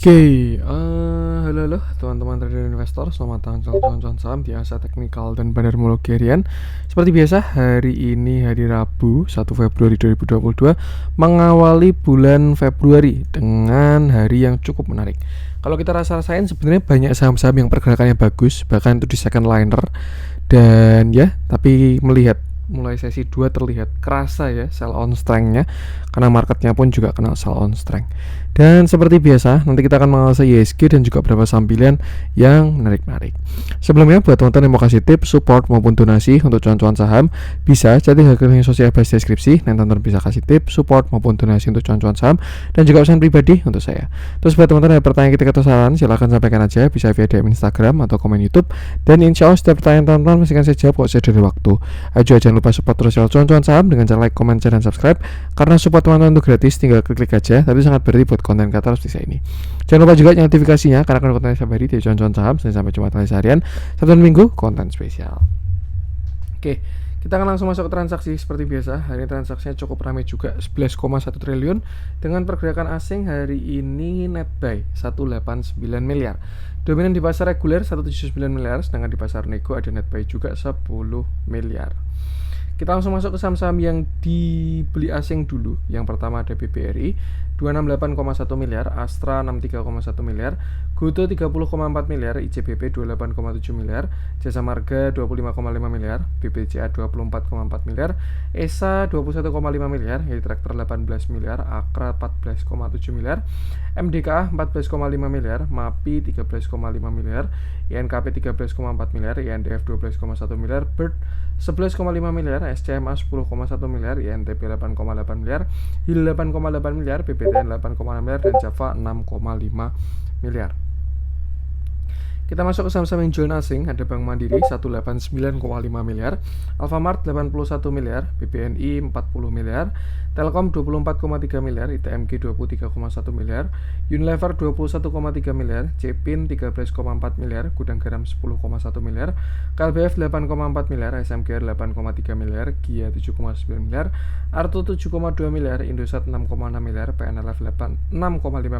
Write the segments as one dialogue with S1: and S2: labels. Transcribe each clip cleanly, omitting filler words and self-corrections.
S1: Halo teman-teman trader investor, selamat datang cuan-cuan saham di Asa Teknikal dan Bandar Mulut Harian. Seperti biasa, hari ini hari Rabu 1 Februari 2022 mengawali bulan Februari dengan hari yang cukup menarik. Kalau kita rasa-rasain sebenarnya banyak saham-saham yang pergerakannya bagus, bahkan itu di second liner. Dan ya, tapi melihat mulai sesi 2 terlihat kerasa ya sell on strength-nya, karena marketnya pun juga kena sell on strength. Dan seperti biasa, nanti kita akan menganalisa IHSG dan juga beberapa saham pilihan yang menarik-menarik. Sebelumnya, buat teman-teman yang mau kasih tips, support maupun donasi untuk cuan-cuan saham, bisa chatting ke link sosial base deskripsi, dan teman-teman bisa kasih tips, support maupun donasi untuk cuan-cuan saham, dan juga pesan pribadi untuk saya. Terus buat teman-teman yang ada pertanyaan ketika atau saran, silahkan sampaikan aja, bisa via DM Instagram atau komen YouTube. Dan insya Allah setiap pertanyaan teman-teman pasti akan saya jawab kok saya dari waktu. Ayo jangan lupa support terus cuan-cuan saham dengan cara like, comment, share, dan subscribe. Karena support teman-teman itu gratis, tinggal klik aja, tapi sangat berarti buat konten kata harus bisa ini. Jangan lupa juga notifikasinya karena akan konten setiap hari di cuan-cuan saham sampai Jumat harian, Sabtu dan Minggu konten spesial. Oke, kita akan langsung masuk ke transaksi seperti biasa. Hari ini transaksinya cukup ramai juga, 11,1 triliun dengan pergerakan asing hari ini net buy 189 miliar. Dominan di pasar reguler 179 miliar, sedangkan di pasar nego ada net buy juga 10 miliar. Kita langsung masuk ke saham-saham yang dibeli asing dulu. Yang pertama ada BBRI 268,1 miliar, Astra 63,1 miliar, Goto 30,4 miliar, ICBP 28,7 miliar, Jasa Marga 25,5 miliar, BBCA 24,4 miliar, ESA 21,5 miliar, Traktor 18 miliar, Akra 14,7 miliar, MDKA 14,5 miliar, MAPI 13,5 miliar, INKP 13,4 miliar, INDF 12,1 miliar, BIRD 11,5 miliar, SCMA 10,1 miliar, INTP 8,8 miliar, HIL 8,8 miliar, BPTN 8,6 miliar, dan Java 6,5 miliar. Kita masuk ke saham-saham yang jualan asing. Ada Bank Mandiri 189,5 miliar, Alfamart 81 miliar, BBNI 40 miliar, Telkom 24,3 miliar, ITMG 23,1 miliar, Unilever 21,3 miliar, Cepin 13,4 miliar, Gudang Garam 10,1 miliar, KLBF 8,4 miliar, SMGR 8,3 miliar, Gia 7,9 miliar, Arto 7,2 miliar, Indosat 6,6 miliar, PNLF 6,5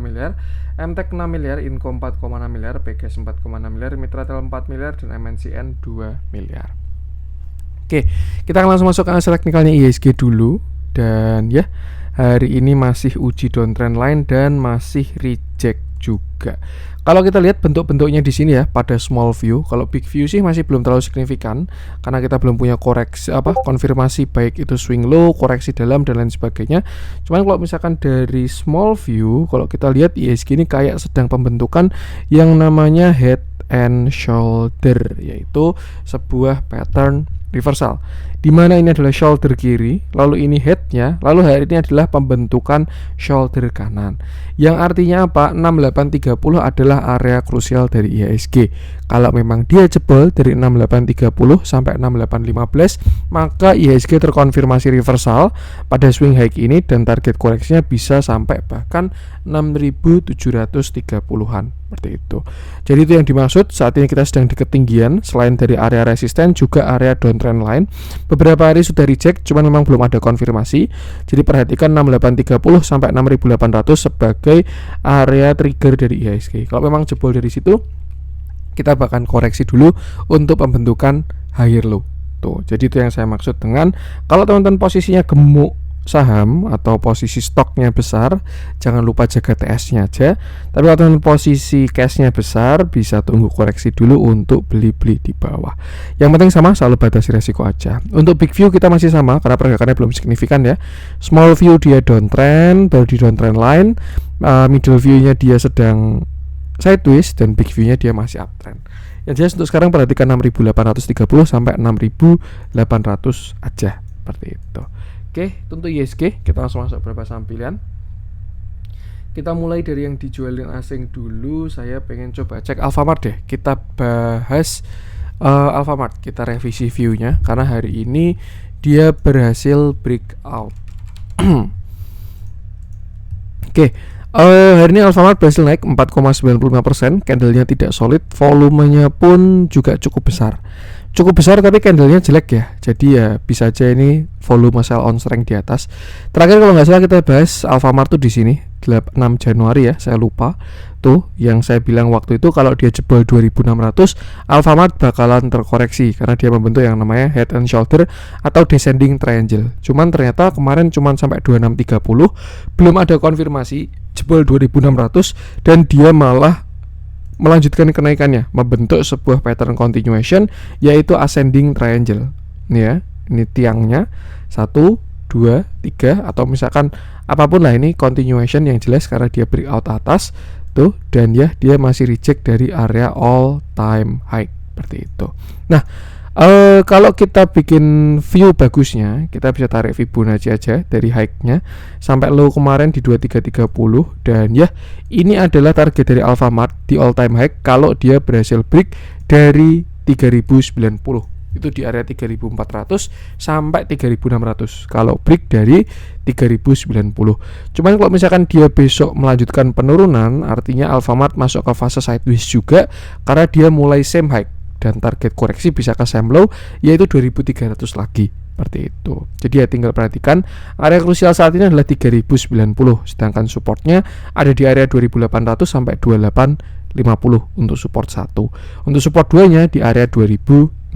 S1: miliar, MTEK 6 miliar, Inco 4,6 miliar, PGS 4,6 miliar, Mitratel 4 miliar, dan MNCN 2 miliar. Oke, kita akan langsung masuk ke analisa teknikalnya IHSG dulu. Dan ya, hari ini masih uji downtrend line dan masih reject juga. Kalau kita lihat bentuk-bentuknya di sini ya, pada small view. Kalau big view sih masih belum terlalu signifikan karena kita belum punya koreksi konfirmasi baik itu swing low, koreksi dalam dan lain sebagainya. Cuman kalau misalkan dari small view, kalau kita lihat IHSG ini kayak sedang pembentukan yang namanya head and shoulder, yaitu sebuah pattern reversal, di mana ini adalah shoulder kiri, lalu ini headnya, lalu hari ini adalah pembentukan shoulder kanan. Yang artinya apa? 6830 adalah area krusial dari IHSG. Kalau memang dia jebol dari 6830 sampai 6815, maka IHSG terkonfirmasi reversal pada swing high ini dan target koreksinya bisa sampai bahkan 6730-an. Seperti itu. Jadi itu yang dimaksud saat ini kita sedang di ketinggian, selain dari area resisten juga area downtrend line. Beberapa hari sudah reject, cuman memang belum ada konfirmasi. Jadi perhatikan 6830 sampai 6800 sebagai area trigger dari IHSG. Kalau memang jebol dari situ, kita bahkan koreksi dulu untuk pembentukan higher low. Tuh, jadi itu yang saya maksud dengan kalau teman-teman posisinya gemuk saham atau posisi stoknya besar, jangan lupa jaga TS-nya aja. Tapi kalau teman posisi cash-nya besar, bisa tunggu koreksi dulu untuk beli-beli di bawah. Yang penting sama, selalu batasi resiko aja. Untuk big view kita masih sama karena pergerakannya belum signifikan ya. Small view dia downtrend, baru di downtrend line. Middle view-nya dia sedang sideways dan big view-nya dia masih uptrend. Yang jelas untuk sekarang perhatikan 6830 sampai 6800 aja, seperti itu. Oke, untuk IHSG kita langsung masuk beberapa saham pilihan. Kita mulai dari yang dijualin asing dulu. Saya pengen coba cek Alfamart deh. Kita bahas Alfamart. Kita revisi view-nya karena hari ini dia berhasil breakout. Oke, hari ini Alfamart berhasil naik 4,95%. Candlenya tidak solid, volumenya pun juga cukup besar. cukup besar tapi candlenya jelek ya. Jadi ya bisa aja ini volume sell on strength di atas. Terakhir kalau nggak salah kita bahas Alfamart tuh di sini 6 Januari ya, saya lupa. Tuh yang saya bilang waktu itu kalau dia jebol 2600, Alfamart bakalan terkoreksi karena dia membentuk yang namanya head and shoulder atau descending triangle. Cuman ternyata kemarin cuman sampai 2630, belum ada konfirmasi jebol 2600 dan dia malah melanjutkan kenaikannya, membentuk sebuah pattern continuation yaitu ascending triangle. Nih ya, ini tiangnya 1, 2, 3 atau misalkan apapun lah, ini continuation yang jelas karena dia breakout atas tuh, dan ya dia masih reject dari area all time high seperti itu. Nah, kalau kita bikin view bagusnya, kita bisa tarik Fibonacci aja dari high-nya sampai low kemarin di 2330, dan ya ini adalah target dari Alfamart di all time high kalau dia berhasil break dari 3090. Itu di area 3400 sampai 3600 kalau break dari 3090. Cuman kalau misalkan dia besok melanjutkan penurunan, artinya Alfamart masuk ke fase sideways juga karena dia mulai same high dan target koreksi bisa ke same low yaitu 2300 lagi seperti itu. Jadi ya tinggal perhatikan area krusial saat ini adalah 3090, sedangkan supportnya ada di area 2800 sampai 2850 untuk support 1. Untuk support 2-nya di area 2600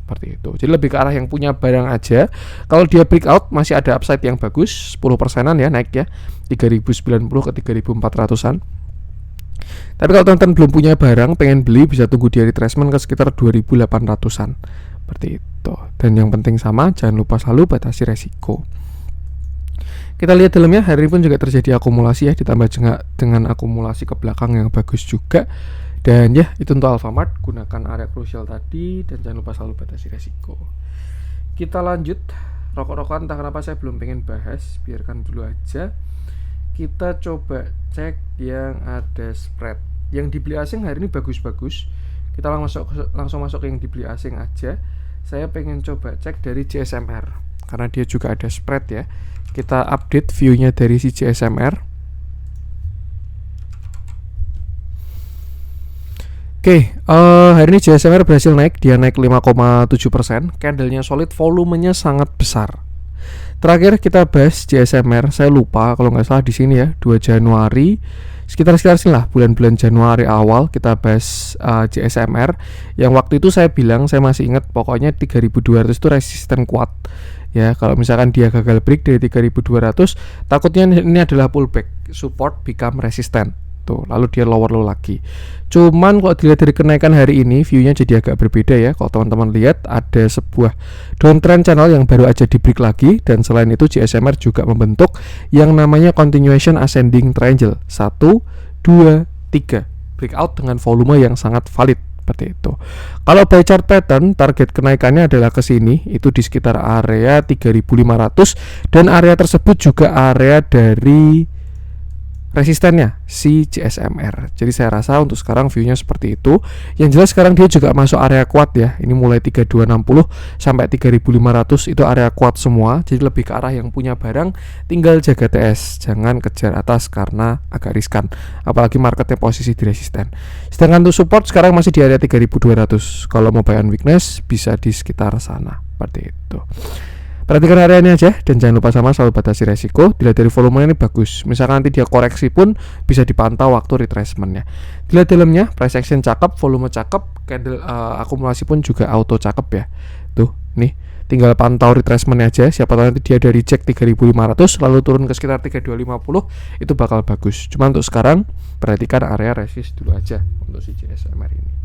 S1: seperti itu. Jadi lebih ke arah yang punya barang aja. Kalau dia breakout masih ada upside yang bagus, 10%-an ya naik ya, 3090 ke 3400-an. Tapi kalau teman-teman belum punya barang, pengen beli, bisa tunggu di retracement ke sekitar 2800-an seperti itu. Dan yang penting sama, jangan lupa selalu batasi resiko. Kita lihat dalamnya, hari ini pun juga terjadi akumulasi ya, ditambah dengan akumulasi ke belakang yang bagus juga. Dan ya, itu untuk Alfamart, gunakan area krusial tadi dan jangan lupa selalu batasi resiko. Kita lanjut, rokok-rokokan entah kenapa saya belum pengen bahas, biarkan dulu aja. Kita coba cek yang ada spread. Yang dibeli asing hari ini bagus-bagus. Kita langsung masuk ke yang dibeli asing aja. Saya pengen coba cek dari CSMR karena dia juga ada spread ya. Kita update view-nya dari si CSMR. Oke, hari ini CSMR berhasil naik. Dia naik 5,7%. Candlenya solid, volumenya sangat besar. Terakhir kita bahas CSMR, saya lupa kalau nggak salah di sini ya, 2 Januari, sekitar sini lah, bulan-bulan Januari awal kita bahas CSMR. Yang waktu itu saya bilang, saya masih ingat, pokoknya 3200 itu resisten kuat. Ya, kalau misalkan dia gagal break dari 3200, takutnya ini adalah pullback, support become resistant. Tuh, lalu dia lower low lagi. Cuman kalau dilihat dari kenaikan hari ini, view-nya jadi agak berbeda ya. Kalau teman-teman lihat ada sebuah downtrend channel yang baru aja di break lagi, dan selain itu CSMR juga membentuk yang namanya continuation ascending triangle 1, 2, 3 breakout dengan volume yang sangat valid seperti itu. Kalau by chart pattern, target kenaikannya adalah ke sini, itu di sekitar area 3500, dan area tersebut juga area dari resistennya si CSMR. Jadi saya rasa untuk sekarang view-nya seperti itu. Yang jelas sekarang dia juga masuk area kuat ya. Ini mulai 3260 sampai 3500 itu area kuat semua. Jadi lebih ke arah yang punya barang tinggal jaga TS, jangan kejar atas karena agak riskan. Apalagi marketnya posisi di resisten. Sedangkan untuk support sekarang masih di area 3200. Kalau mau buy on weakness bisa di sekitar sana. Seperti itu. Perhatikan area ini aja dan jangan lupa sama selalu batasi resiko. Dilihat dari volumenya ini bagus. Misalkan nanti dia koreksi pun bisa dipantau waktu retracementnya. Dilihat dalamnya, price action cakep, volume cakep, candle akumulasi pun juga auto cakep ya. Tuh, nih tinggal pantau retracementnya aja. Siapa tahu nanti dia dari cek 3500 lalu turun ke sekitar 3250, itu bakal bagus. Cuma untuk sekarang perhatikan area resist dulu aja untuk si CSMR ini.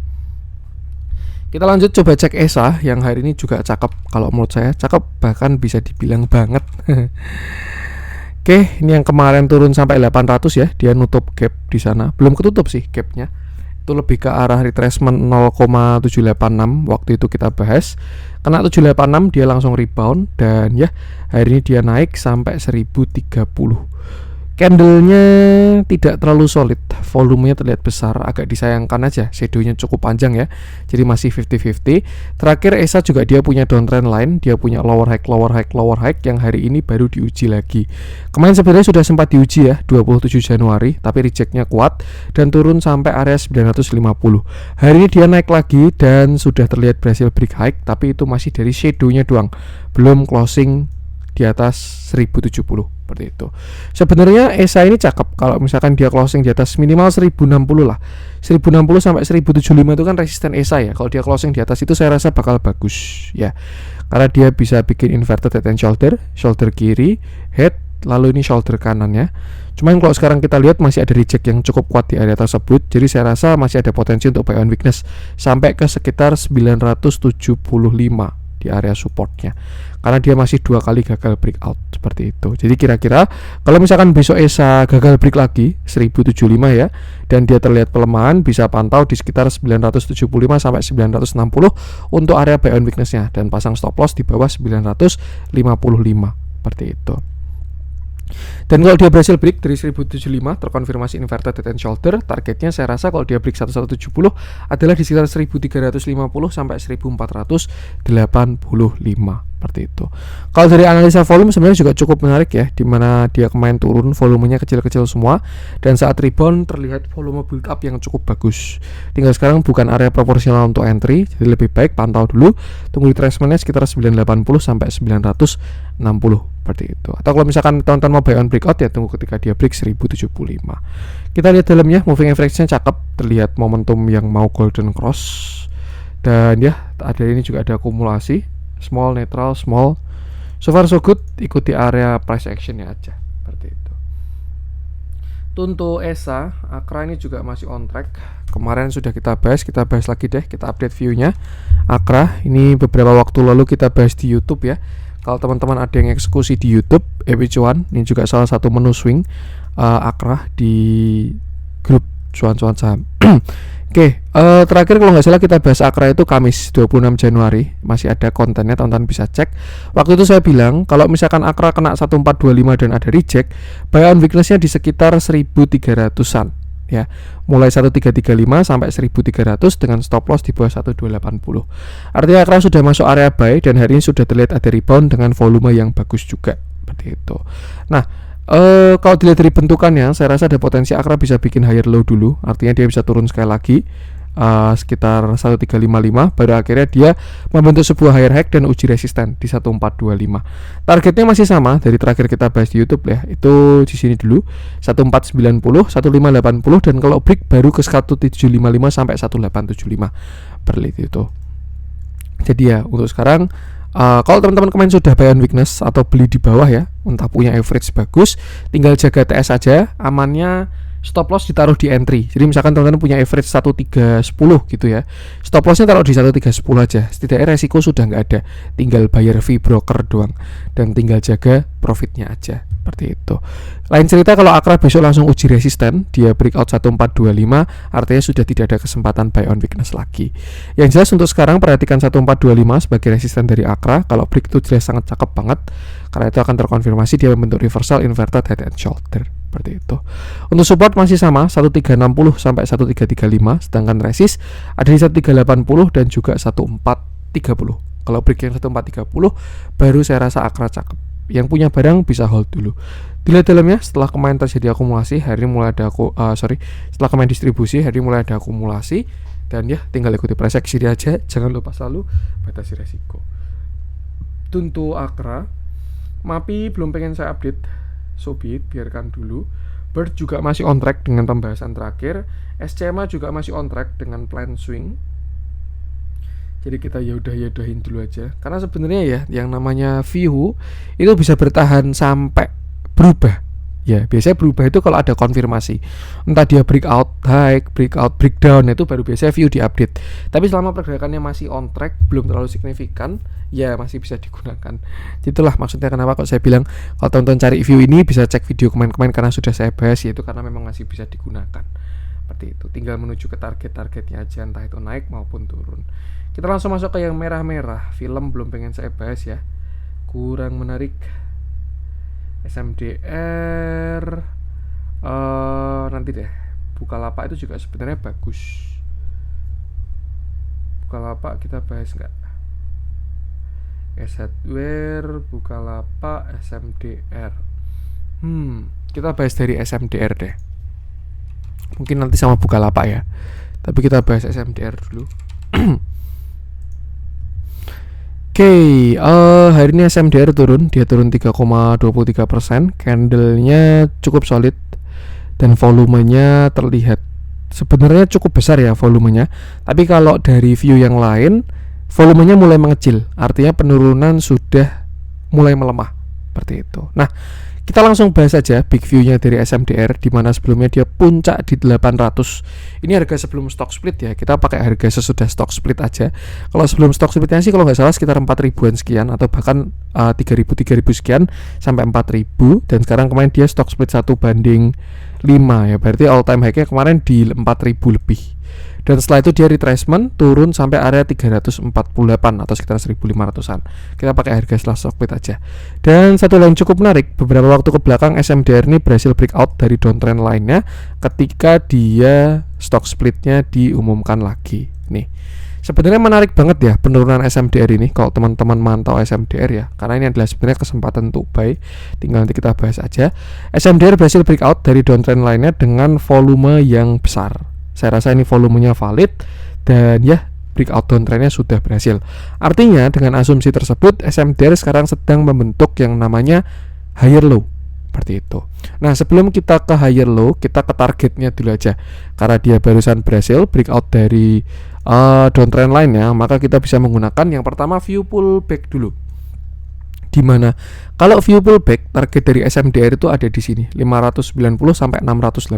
S1: Kita lanjut coba cek ESA yang hari ini juga cakep. Kalau menurut saya cakep, bahkan bisa dibilang banget. Oke, ini yang kemarin turun sampai 800 ya. Dia nutup gap di sana. Belum ketutup sih gapnya. Itu lebih ke arah retracement 0,786 waktu itu kita bahas. Kena 786 dia langsung rebound dan ya hari ini dia naik sampai 1030. Candlenya tidak terlalu solid, volumenya terlihat besar, agak disayangkan aja. Shadownya cukup panjang ya, jadi masih 50-50. Terakhir ESA juga dia punya downtrend line, dia punya lower high, lower high, lower high yang hari ini baru diuji lagi. Kemarin sebenarnya sudah sempat diuji ya, 27 Januari, tapi rejectnya kuat dan turun sampai area 950. Hari ini dia naik lagi dan sudah terlihat berhasil break high, tapi itu masih dari shadownya doang, belum closing di atas 1070 seperti itu. Sebenarnya ESA ini cakep kalau misalkan dia closing di atas minimal 1060 lah. 1060 sampai 1075 itu kan resisten ESA ya. Kalau dia closing di atas itu saya rasa bakal bagus ya. Karena dia bisa bikin inverted head and shoulder, shoulder kiri, head, lalu ini shoulder kanannya. Cuman kalau sekarang kita lihat masih ada reject yang cukup kuat di area tersebut. Jadi saya rasa masih ada potensi untuk buy on weakness sampai ke sekitar 975 di area supportnya, karena dia masih 2 kali gagal breakout seperti itu. Jadi kira-kira kalau misalkan besok ESA gagal break lagi 1075 ya, dan dia terlihat pelemahan, bisa pantau di sekitar 975 sampai 960 untuk area buy on weakness-nya, dan pasang stop loss di bawah 955 seperti itu. Dan kalau dia berhasil break dari 1075, terkonfirmasi inverted head and shoulder, targetnya saya rasa kalau dia break 1170 adalah di sekitar 1350 sampai 1485 seperti itu. Kalau dari analisa volume sebenarnya juga cukup menarik ya, dimana dia kemarin turun volumenya kecil-kecil semua, dan saat rebound terlihat volume build up yang cukup bagus. Tinggal sekarang bukan area proporsional untuk entry, jadi lebih baik pantau dulu, tunggu retracement-nya sekitar 980 sampai 960 seperti itu. Atau kalau misalkan teman-teman mau buy on breakout ya tunggu ketika dia break 1075. Kita lihat dalamnya, moving average-nya cakep, terlihat momentum yang mau golden cross, dan ya ada ini juga ada akumulasi small, netral, small. So far so good, ikuti area price action-nya aja seperti itu. Untuk ESA, Akra ini juga masih on track. Kemarin sudah kita bahas lagi deh, kita update view-nya. Akra ini beberapa waktu lalu kita bahas di YouTube ya. Kalau teman-teman ada yang eksekusi di YouTube, Cuan, ini juga salah satu menu swing Akra di grup cuan-cuan saham. Oke, terakhir kalau nggak salah kita bahas Akra itu Kamis 26 Januari. Masih ada kontennya, teman-teman bisa cek. Waktu itu saya bilang kalau misalkan Akra kena 1425 dan ada reject, buy on weakness-nya di sekitar 1300-an ya. Mulai 1335 sampai 1300 dengan stop loss di bawah 1280. Artinya Akra sudah masuk area buy dan hari ini sudah terlihat ada rebound dengan volume yang bagus juga seperti itu. Nah, kalau dilihat dari bentukannya, saya rasa ada potensi Akra bisa bikin higher low dulu. Artinya dia bisa turun sekali lagi sekitar 1355, baru akhirnya dia membentuk sebuah higher high dan uji resisten di 1425. Targetnya masih sama dari terakhir kita bahas di YouTube ya. Itu di sini dulu 1490, 1580, dan kalau break baru ke 1755 sampai 1875 per lit itu. Jadi ya untuk sekarang kalau teman-teman kemarin sudah buy on weakness atau beli di bawah ya, entah punya average bagus, tinggal jaga TS aja, amannya stop loss ditaruh di entry. Jadi misalkan teman-teman punya average 1310 gitu ya, stop lossnya taruh di 1310 aja. Setidaknya resiko sudah nggak ada, tinggal bayar fee broker doang dan tinggal jaga profitnya aja seperti itu. Lain cerita kalau Akra besok langsung uji resisten, dia breakout 1425, artinya sudah tidak ada kesempatan buy on weakness lagi. Yang jelas untuk sekarang perhatikan 1425 sebagai resisten dari Akra. Kalau break itu jelas sangat cakep banget, karena itu akan terkonfirmasi dia membentuk reversal inverted head and shoulder seperti itu. Untuk support masih sama 1360 sampai 1335, sedangkan resist ada di 1380 dan juga 1430. Kalau break yang 1430 baru saya rasa Akra cakep. Yang punya barang bisa hold dulu. Dilihat dalamnya, setelah kemarin terjadi akumulasi, hari ini mulai ada setelah kemarin distribusi, hari ini mulai ada akumulasi, dan ya tinggal ikuti price action aja. Jangan lupa selalu batasi resiko. Untuk Akra, MAPI belum pengen saya update, so be it, biarkan dulu. Bird juga masih on track dengan pembahasan terakhir. SCMA juga masih on track dengan plan swing. Jadi kita yaudahin dulu aja. Karena sebenarnya ya yang namanya view itu bisa bertahan sampai berubah. Ya, biasanya berubah itu kalau ada konfirmasi. Entah dia breakout high, breakout breakdown, itu baru biasanya view diupdate. Tapi selama pergerakannya masih on track, belum terlalu signifikan, ya masih bisa digunakan. Itulah maksudnya kenapa kok saya bilang kalau teman-teman cari view ini bisa cek video kemarin-kemarin, karena sudah saya bahas, yaitu karena memang masih bisa digunakan. Seperti itu. Tinggal menuju ke target-targetnya aja, entah itu naik maupun turun. Kita langsung masuk ke yang merah-merah. Film belum pengen saya bahas ya, kurang menarik. SMDR Nanti deh, Bukalapak itu juga sebenarnya bagus. Bukalapak kita bahas nggak? Hardware, Bukalapak, SMDR. Kita bahas dari SMDR deh. Mungkin nanti sama Bukalapak ya. Tapi kita bahas SMDR dulu. Oke, hari ini SMDR turun, dia turun 3,23%. Candlenya cukup solid dan volumenya terlihat sebenarnya cukup besar ya volumenya. Tapi kalau dari view yang lain, volumenya mulai mengecil, artinya penurunan sudah mulai melemah seperti itu. Nah, kita langsung bahas aja big view-nya dari SMDR, di mana sebelumnya dia puncak di 800. Ini harga sebelum stock split ya. Kita pakai harga sesudah stock split aja. Kalau sebelum stock splitnya sih kalau nggak salah sekitar 4.000-an sekian, atau bahkan 3.000 sekian sampai 4.000. Dan sekarang kemarin dia stock split 1:5 ya. Berarti all time high-nya kemarin di 4.000 lebih. Dan setelah itu dia retracement turun sampai area 348 atau sekitar 1.500-an. Kita pakai harga setelah stock split aja. Dan satu yang cukup menarik, beberapa waktu ke belakang SMDR ini berhasil breakout dari downtrend lainnya ketika dia stock splitnya diumumkan lagi. Nih, sebenarnya menarik banget ya penurunan SMDR ini kalau teman-teman mantau SMDR ya, karena ini adalah sebenarnya kesempatan untuk buy. Tinggal nanti kita bahas aja. SMDR berhasil breakout dari downtrend lainnya dengan volume yang besar. Saya rasa ini volumenya valid dan ya breakout downtrendnya sudah berhasil. Artinya dengan asumsi tersebut SMDR sekarang sedang membentuk yang namanya higher low seperti itu. Nah, sebelum kita ke higher low, kita ke targetnya dulu aja. Karena dia barusan berhasil breakout dari downtrend lainnya, maka kita bisa menggunakan yang pertama view pullback dulu. Dimana kalau view pullback target dari SMDR itu ada di sini 590 sampai 680.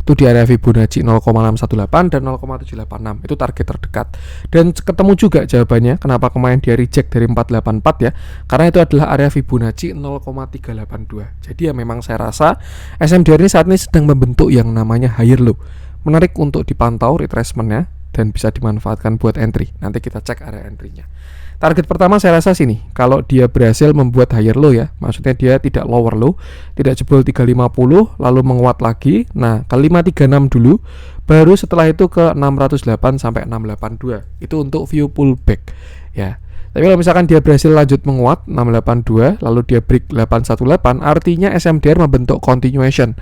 S1: Itu di area Fibonacci 0,618 dan 0,786. Itu target terdekat. Dan ketemu juga jawabannya kenapa kemarin dia reject dari 484 ya. Karena itu adalah area Fibonacci 0,382. Jadi ya memang saya rasa SMDR ini saat ini sedang membentuk yang namanya higher low. Menarik untuk dipantau retracement-nya dan bisa dimanfaatkan buat entry. Nanti kita cek area entry-nya. Target pertama saya rasa sini, kalau dia berhasil membuat higher low ya, maksudnya dia tidak lower low, tidak jebol 350 lalu menguat lagi. Nah, ke 536 dulu, baru setelah itu ke 608 sampai 682. Itu untuk view pullback ya. Tapi kalau misalkan dia berhasil lanjut menguat 682 lalu dia break 818, artinya SMDR membentuk continuation.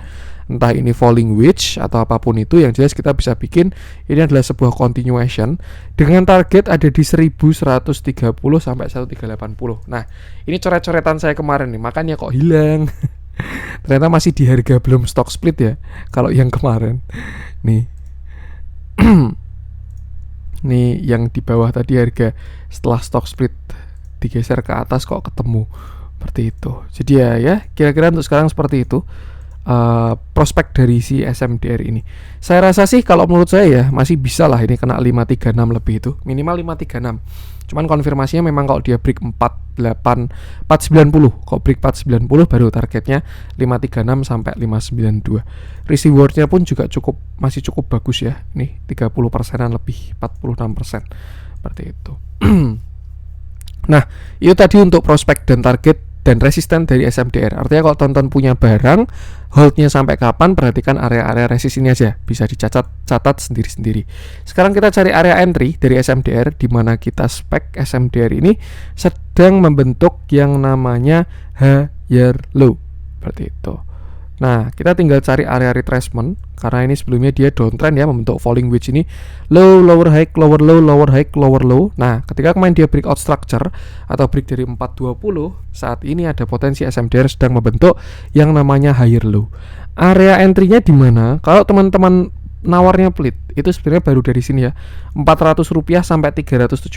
S1: Entah ini falling wedge atau apapun itu, yang jelas kita bisa bikin ini adalah sebuah continuation dengan target ada di 1130 sampai 1380. Nah, ini coret-coretan saya kemarin nih, makanya kok hilang. Ternyata masih di harga belum stock split ya. Kalau yang kemarin nih. Nih yang di bawah tadi harga setelah stock split digeser ke atas kok ketemu seperti itu. Jadi ya kira-kira untuk sekarang seperti itu. Prospek dari si SMDR ini. Saya rasa sih kalau menurut saya ya masih bisa lah ini kena 536 lebih itu. Minimal 536. Cuman konfirmasinya memang kalau dia break 490. Kalau break 490 baru targetnya 536 sampai 592. Risk rewardnya pun juga masih cukup bagus ya. Nih 30%-an lebih, 46%. Seperti itu. Nah, itu tadi untuk prospek dan target dan resisten dari SMDR. Artinya kalau tonton punya barang, holdnya sampai kapan, perhatikan area-area resist ini aja. Bisa dicatat sendiri-sendiri. Sekarang kita cari area entry dari SMDR, di mana kita spek SMDR ini sedang membentuk yang namanya higher low. Seperti itu. Nah, kita tinggal cari area retracement, karena ini sebelumnya dia downtrend ya, membentuk falling wedge ini, low, lower high, lower low, lower high, lower low. Nah, ketika kemarin dia breakout structure atau break dari 420, saat ini ada potensi SMDR sedang membentuk yang namanya higher low. Area entry-nya di mana? Kalau teman-teman nawarnya pelit, itu sebenarnya baru dari sini ya, Rp400 sampai 376.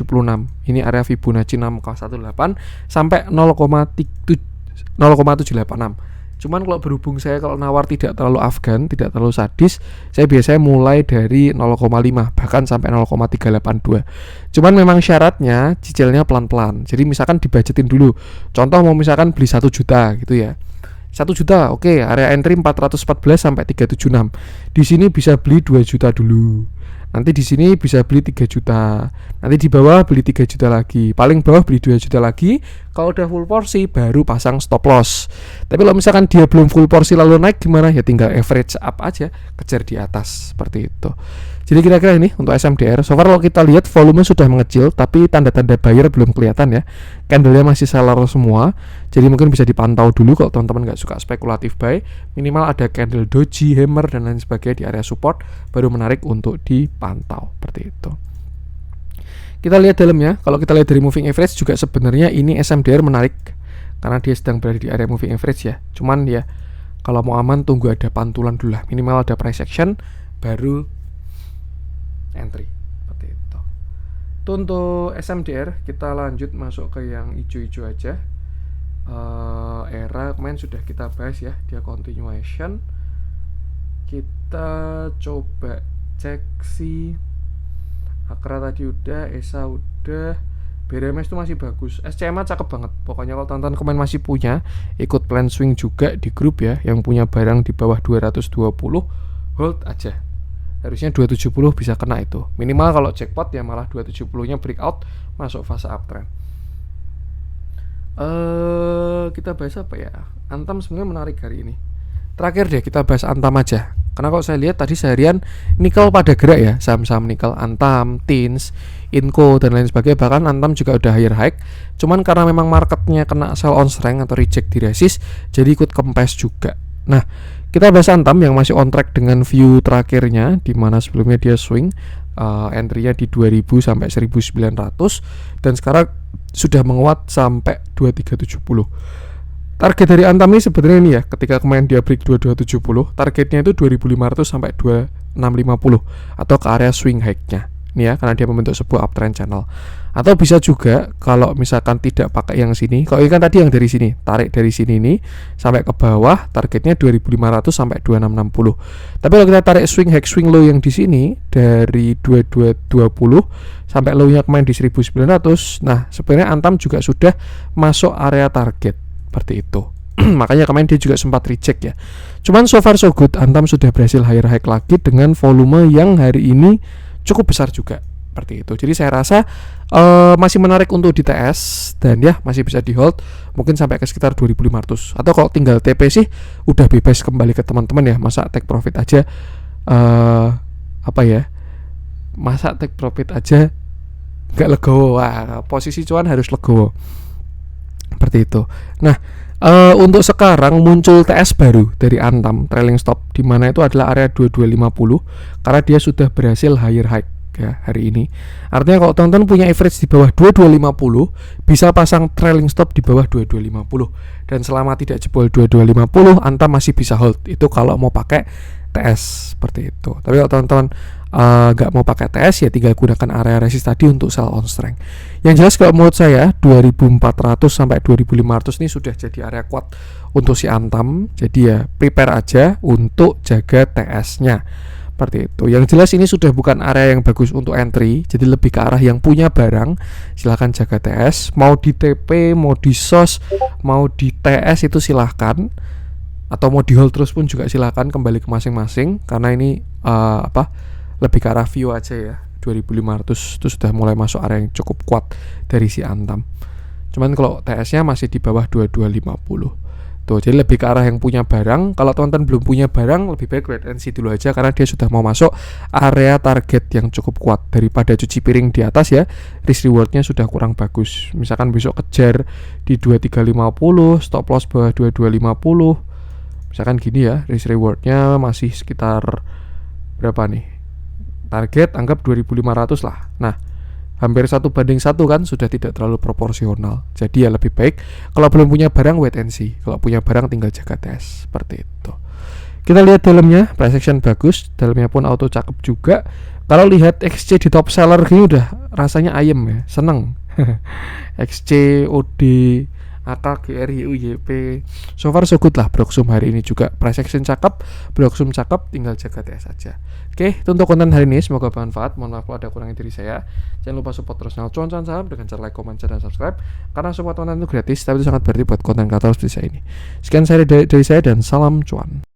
S1: Ini area Fibonacci 6,18 sampai 0,786. Cuman kalau berhubung saya kalau nawar tidak terlalu Afgan, tidak terlalu sadis, saya biasanya mulai dari 0,5 bahkan sampai 0,382. Cuman memang syaratnya cicilnya pelan-pelan. Jadi misalkan dibudgetin dulu. Contoh mau misalkan beli 1 juta gitu ya. 1 juta, oke, area entry 414 sampai 376. Di sini bisa beli 2 juta dulu. Nanti di sini bisa beli 3 juta. Nanti di bawah beli 3 juta lagi. Paling bawah beli 2 juta lagi. Kalau udah full porsi baru pasang stop loss. Tapi kalau misalkan dia belum full porsi lalu naik gimana? Ya tinggal average up aja, kejar di atas seperti itu. Jadi kira-kira ini untuk SMDR. So far kalau kita lihat volume sudah mengecil, tapi tanda-tanda buyer belum kelihatan ya. Candlenya masih seller semua. Jadi mungkin bisa dipantau dulu kalau teman-teman nggak suka spekulatif buy. Minimal ada candle doji, hammer dan lain sebagainya di area support, baru menarik untuk dipantau seperti itu. Kita lihat dalamnya. Kalau kita lihat dari moving average juga sebenarnya ini SMDR menarik karena dia sedang berada di area moving average ya. Cuman ya kalau mau aman tunggu ada pantulan dulu lah. Minimal ada price action baru entry seperti itu. Itu untuk SMDR. Kita lanjut masuk ke yang hijau-hijau aja. Era kemarin sudah kita bahas ya, dia continuation. Kita coba cek si Akra tadi udah, ESA udah, BRMS itu masih bagus, SCMA cakep banget. Pokoknya kalau teman-teman kemarin masih punya, ikut plan swing juga di grup ya, yang punya barang di bawah 220, hold aja. Harusnya 270 bisa kena itu. Minimal kalau jackpot ya malah 270-nya breakout, masuk fase uptrend. Kita bahas apa ya? Antam sebenarnya menarik hari ini. Terakhir deh kita bahas Antam aja. Karena kalau saya lihat tadi seharian nikel pada gerak ya, saham-saham nikel Antam, Tins, Inco dan lain sebagainya. Bahkan Antam juga udah higher high. Cuman karena memang marketnya kena sell on strength atau reject di resist, jadi ikut kempes juga. Nah, kita bahas Antam yang masih on track dengan view terakhirnya, di mana sebelumnya dia swing entry-nya di 2000 sampai 1900 dan sekarang sudah menguat sampai 2370. Target dari Antam ini sebenarnya ini ya, ketika kemarin dia break 2270, targetnya itu 2500 sampai 2650 atau ke area swing high-nya. Ini ya, karena dia membentuk sebuah uptrend channel. Atau bisa juga kalau misalkan tidak pakai yang sini, kalau ini kan tadi yang dari sini, tarik dari sini nih sampai ke bawah, targetnya 2500 sampai 2660. Tapi kalau kita tarik swing high swing low yang di sini dari 2220 sampai low-nya kemarin di 1900, nah sebenarnya Antam juga sudah masuk area target seperti itu. Makanya kemarin dia juga sempat reject ya. Cuman so far so good, Antam sudah berhasil higher high lagi dengan volume yang hari ini cukup besar juga seperti itu. Jadi saya rasa masih menarik untuk di TS dan ya masih bisa di hold mungkin sampai ke sekitar 2500. Atau kalau tinggal TP sih udah bebas kembali ke teman-teman ya. Masa take profit aja Masa take profit aja nggak legowo. Wah, posisi cuan harus legowo. Seperti itu. Nah, untuk sekarang muncul TS baru dari Antam, trailing stop, di mana itu adalah area 2250 karena dia sudah berhasil higher high ya hari ini. Artinya kalau teman-teman punya average di bawah 2250 bisa pasang trailing stop di bawah 2250 dan selama tidak jebol 2250 Antam masih bisa hold. Itu kalau mau pakai TS seperti itu. Tapi kalau teman-teman nggak mau pakai TS ya tinggal gunakan area resist tadi untuk sell on strength. Yang jelas kalau menurut saya 2400 sampai 2500 ini sudah jadi area kuat untuk si Antam. Jadi ya prepare aja untuk jaga TS-nya. Seperti itu. Yang jelas ini sudah bukan area yang bagus untuk entry, jadi lebih ke arah yang punya barang. Silahkan jaga TS. Mau di TP, mau di SOS, mau di TS itu silahkan. Atau mau di hold terus pun juga silahkan, kembali ke masing-masing. Karena ini lebih ke arah view aja ya. 2500 itu sudah mulai masuk area yang cukup kuat dari si Antam. Cuman kalau TS-nya masih di bawah 2250. Tuh, jadi lebih ke arah yang punya barang. Kalau teman-teman belum punya barang, lebih baik wait and see dulu aja karena dia sudah mau masuk area target yang cukup kuat. Daripada cuci piring di atas ya, risk rewardnya sudah kurang bagus. Misalkan besok kejar di 2350, stop loss bawah 2250. Misalkan gini ya, risk rewardnya masih sekitar berapa nih? Target anggap 2500 lah. Nah, hampir 1:1 kan sudah tidak terlalu proporsional. Jadi ya lebih baik kalau belum punya barang wait and see. Kalau punya barang tinggal jaga tes seperti itu. Kita lihat dalamnya, price action bagus, dalamnya pun auto cakep juga. Kalau lihat XC di top seller gini udah rasanya ayem ya, seneng. XC, OD, AK, GRI, UYP, so far so good lah. Broksum hari ini juga price action cakep, Broksum cakep, tinggal jaga TS saja. Oke, itu untuk konten hari ini, semoga bermanfaat. Mohon maaf kalau ada kurangnya dari saya. Jangan lupa support terus channel Cuan Saham dengan cara like, comment, share, dan subscribe. Karena semua konten itu gratis, tapi itu sangat berarti buat konten kreator seperti saya ini. Sekian dari saya dan salam cuan.